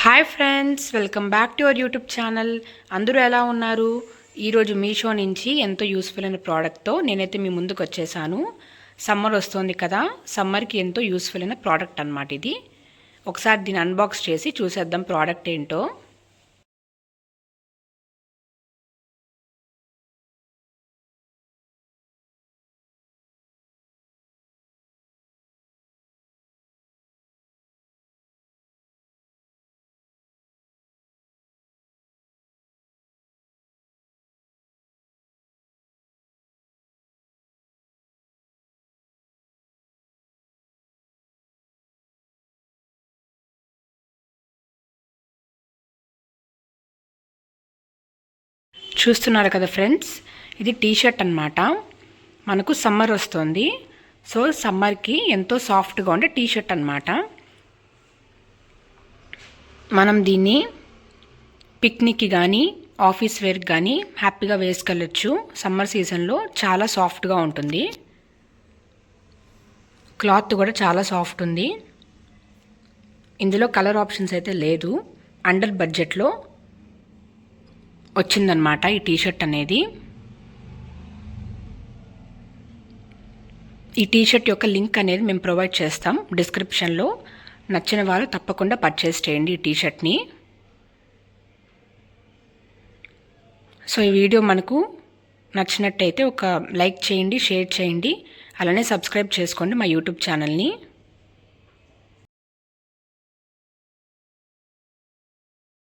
Hi friends, welcome back to our YouTube channel. అందరూ ఎలా ఉన్నారు? ఈరోజు మీషో నుంచి ఎంతో యూస్ఫుల్ అయిన ప్రోడక్ట్తో నేనైతే మీ ముందుకు వచ్చేసాను. సమ్మర్ వస్తుంది కదా, సమ్మర్కి ఎంతో యూస్ఫుల్ అయిన ప్రోడక్ట్ అన్నమాట ఇది. ఒకసారి దీన్ని అన్బాక్స్ చేసి చూసేద్దాం ప్రోడక్ట్ ఏంటో. చూస్తున్నారు కదా ఫ్రెండ్స్, ఇది టీషర్ట్ అన్నమాట. మనకు సమ్మర్ వస్తుంది, సో సమ్మర్కి ఎంతో సాఫ్ట్గా ఉండే టీషర్ట్ అన్నమాట. మనం దీన్ని పిక్నిక్కి కానీ ఆఫీస్ వేర్కి కానీ హ్యాపీగా వేసుకెళ్ళచ్చు. సమ్మర్ సీజన్లో చాలా సాఫ్ట్గా ఉంటుంది. క్లాత్ కూడా చాలా సాఫ్ట్ ఉంది. ఇందులో కలర్ ఆప్షన్స్ అయితే లేదు. అండర్ బడ్జెట్లో వచ్చిందనమాట ఈ టీషర్ట్ అనేది. ఈ టీషర్ట్ యొక్క లింక్ అనేది మేము ప్రొవైడ్ చేస్తాం డిస్క్రిప్షన్లో. నచ్చిన వారు తప్పకుండా పర్చేస్ చేయండి ఈ టీషర్ట్ని. సో ఈ వీడియో మనకు నచ్చినట్టయితే ఒక లైక్ చేయండి, షేర్ చేయండి, అలానే సబ్స్క్రైబ్ చేసుకోండి మా యూట్యూబ్ ఛానల్ని.